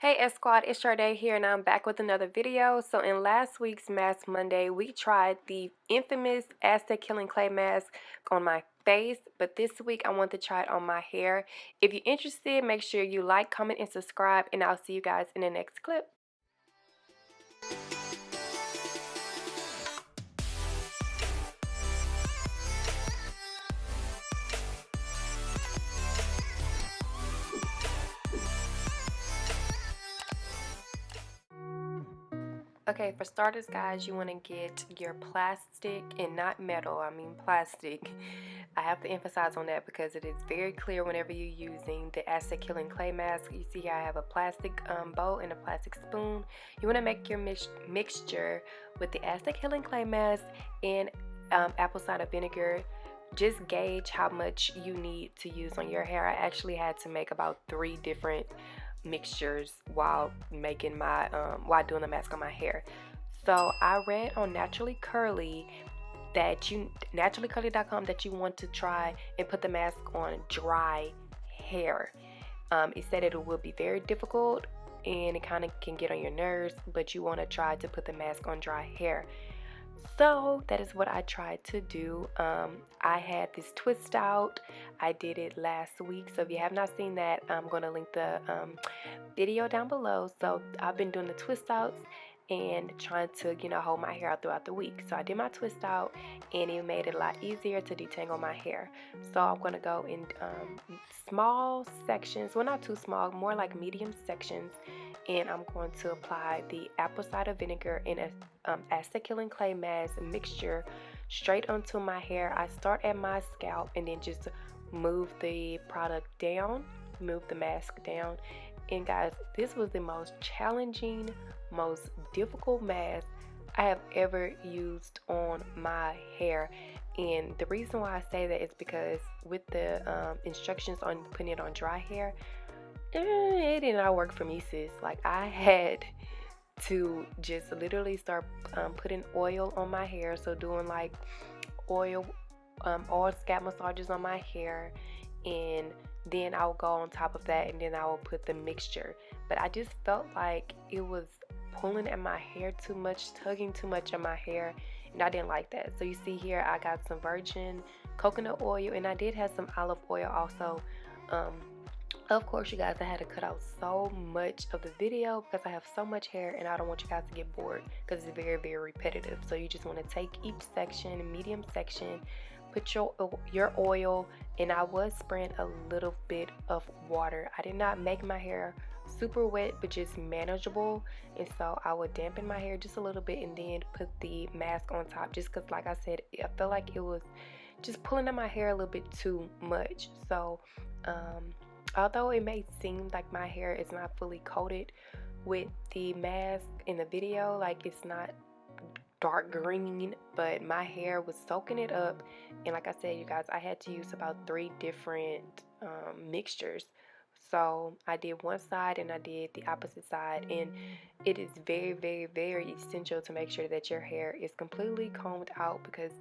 Hey S Squad, it's XoShardea here and I'm back with another video. So in last week's Mask Monday, we tried the infamous Aztec killing clay mask on my face, but this week I want to try it on my hair. If you're interested, make sure you like, comment, and subscribe, and I'll see you guys in the next clip. Okay, for starters, guys, you want to get your plastic and not metal, I mean plastic. I have to emphasize on that because it is very clear whenever you're using the Aztec killing clay mask. You see here I have a plastic bowl and a plastic spoon. You want to make your mixture with the Aztec killing clay mask and apple cider vinegar. Just gauge how much you need to use on your hair. I actually had to make about 3 different mixtures while making my while doing the mask on my hair. So I read on naturally curly naturallycurly.com that you want to try and put the mask on dry hair. It said it will be very difficult and it kind of can get on your nerves, but you want to try to put the mask on dry hair. So that is what I tried to do. I had this twist out. I did it last week, so if you have not seen that, I'm going to link the video down below. So I've been doing the twist outs and trying to, hold my hair out throughout the week. So I did my twist out and it made it a lot easier to detangle my hair. So I'm going to go in small sections, well, not too small, more like medium sections, and I'm going to apply the apple cider vinegar and a Aztec killing clay mask mixture straight onto my hair. I start at my scalp and then just move the product down, move the mask down. And guys, this was the most challenging, most difficult mask I have ever used on my hair. And the reason why I say that is because with the instructions on putting it on dry hair, it did not work for me, sis. Like, I had to just literally start putting oil on my hair. So doing like oil scalp massages on my hair, and then I'll go on top of that and then I will put the mixture. But I just felt like it was pulling at my hair too much, tugging too much on my hair, and I didn't like that. So you see here I got some virgin coconut oil and I did have some olive oil also. Of course, you guys, I had to cut out so much of the video because I have so much hair and I don't want you guys to get bored because it's very, very repetitive. So you just want to take each section, medium section, put your oil, and I was spraying a little bit of water. I did not make my hair super wet, but just manageable, and so I would dampen my hair just a little bit and then put the mask on top, just because, like I said, I felt like it was just pulling at my hair a little bit too much. So although it may seem like my hair is not fully coated with the mask in the video, like it's not dark green, but my hair was soaking it up. And like I said, you guys, I had to use about 3 different mixtures. So I did one side and I did the opposite side, and it is very, very, very essential to make sure that your hair is completely combed out because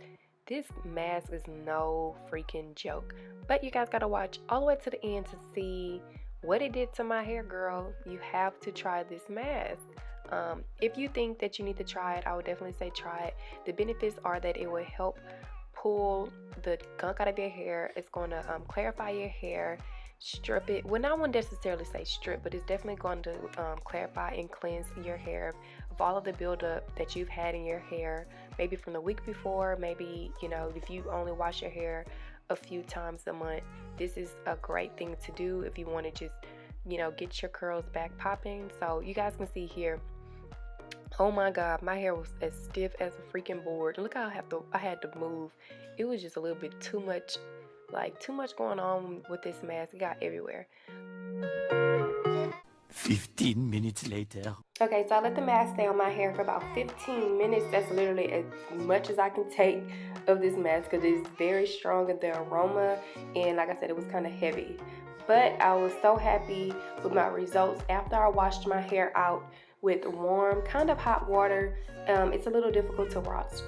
this mask is no freaking joke. But you guys gotta watch all the way to the end to see what it did to my hair, girl. You have to try this mask. If you think that you need to try it, I would definitely say try it. The benefits are that it will help pull the gunk out of your hair. It's going to clarify your hair, strip it. Well, I wouldn't necessarily say strip, but it's definitely going to clarify and cleanse your hair of all of the buildup that you've had in your hair, maybe from the week before, maybe, if you only wash your hair a few times a month. This is a great thing to do if you want to just, get your curls back popping. So you guys can see here, oh my god, my hair was as stiff as a freaking board. Look how I had to move. It was just a little bit too much, like too much going on with this mask. It got everywhere. 15 minutes later. Okay, so I let the mask stay on my hair for about 15 minutes. That's literally as much as I can take of this mask because it's very strong in the aroma, and like I said, it was kind of heavy. But I was so happy with my results after I washed my hair out with warm, kind of hot water. It's a little difficult to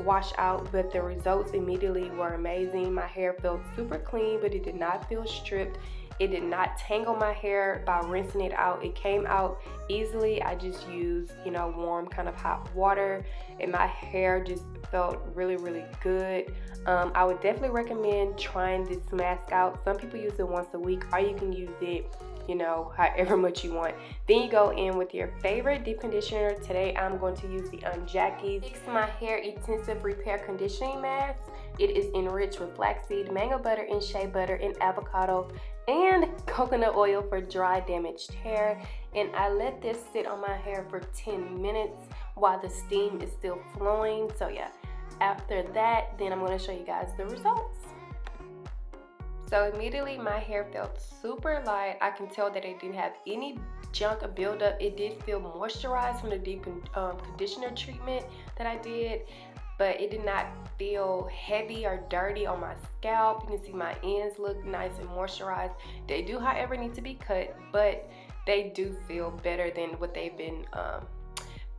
wash out, but the results immediately were amazing. My hair felt super clean, but it did not feel stripped. It did not tangle my hair by rinsing it out. It came out easily. I just used, you know, warm kind of hot water, and my hair just felt really, really good. I would definitely recommend trying this mask out. Some people use it once a week, or you can use it, you know, however much you want. Then you go in with your favorite deep conditioner. Today I'm going to use the Jessies Fix My Hair Intensive Repair Conditioning Mask. It is enriched with flaxseed, mango butter, and shea butter, and avocado, and coconut oil for dry, damaged hair. And I let this sit on my hair for 10 minutes while the steam is still flowing. So yeah, after that, then I'm going to show you guys the results. So immediately my hair felt super light. I can tell that it didn't have any junk or buildup. It did feel moisturized from the deep conditioner treatment that I did, but it did not feel heavy or dirty on my scalp. You can see my ends look nice and moisturized. They do, however, need to be cut, but they do feel better than what they've been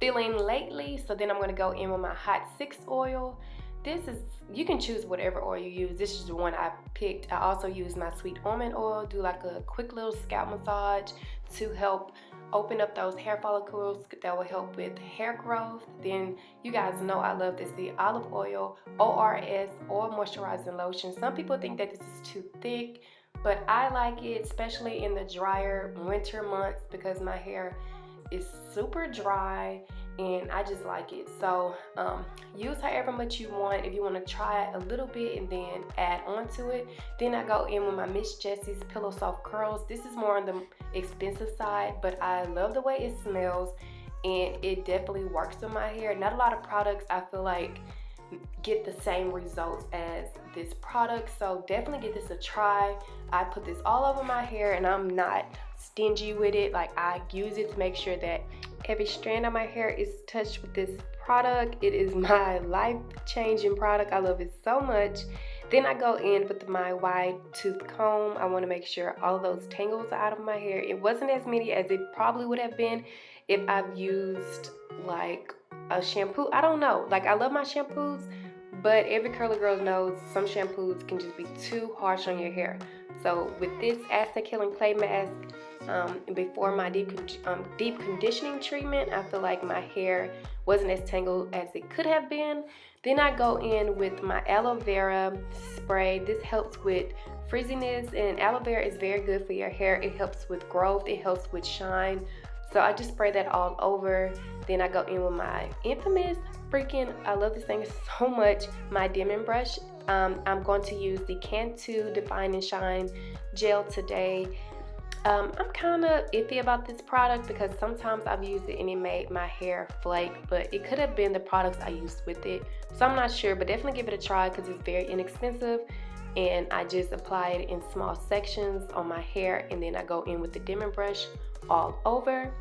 feeling lately. So then I'm gonna go in with my hot 6 oil. This is, you can choose whatever oil you use. This is the one I picked. I also use my sweet almond oil, do like a quick little scalp massage to help open up those hair follicles. That will help with hair growth. Then you guys know I love this, the olive oil, ORS, oil moisturizing lotion. Some people think that this is too thick, but I like it, especially in the drier winter months, because my hair is super dry and I just like it. So use however much you want. If you want to try it a little bit and then add on to it. Then I go in with my Miss Jessie's Pillow Soft Curls. This is more on the expensive side, but I love the way it smells and it definitely works with my hair. Not a lot of products I feel like get the same results as this product, so definitely give this a try. I put this all over my hair and I'm not stingy with it. Like, I use it to make sure that every strand of my hair is touched with this product. It is my life-changing product. I love it so much. Then I go in with my wide tooth comb. I want to make sure all of those tangles are out of my hair. It wasn't as many as it probably would have been if I've used like a shampoo. I don't know. Like, I love my shampoos, but every curly girl knows some shampoos can just be too harsh on your hair. So with this Aztec Healing Clay Mask, before my deep conditioning treatment, I feel like my hair wasn't as tangled as it could have been. Then I go in with my aloe vera spray. This helps with frizziness, and aloe vera is very good for your hair. It helps with growth. It helps with shine. So I just spray that all over. Then I go in with my infamous I love this thing so much, my dimming brush. I'm going to use the Can2 Define and Shine gel today. I'm kind of iffy about this product because sometimes I've used it and it made my hair flake, but it could have been the products I used with it. So I'm not sure, but definitely give it a try because it's very inexpensive. And I just apply it in small sections on my hair, and then I go in with the dimming brush all over.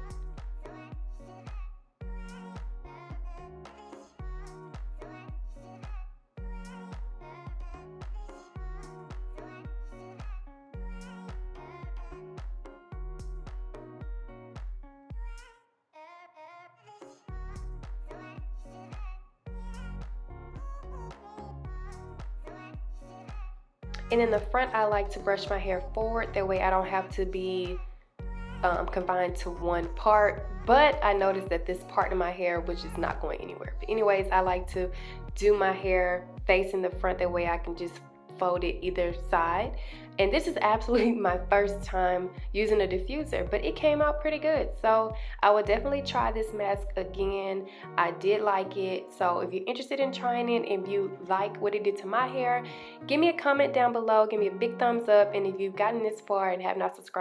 And in the front, I like to brush my hair forward. That way I don't have to be confined to one part. But I noticed that this part of my hair was just not going anywhere. But anyways, I like to do my hair facing the front. That way I can just fold it either side. And this is absolutely my first time using a diffuser, but it came out pretty good. So I would definitely try this mask again. I did like it. So if you're interested in trying it, if you like what it did to my hair, give me a comment down below. Give me a big thumbs up. And if you've gotten this far and have not subscribed,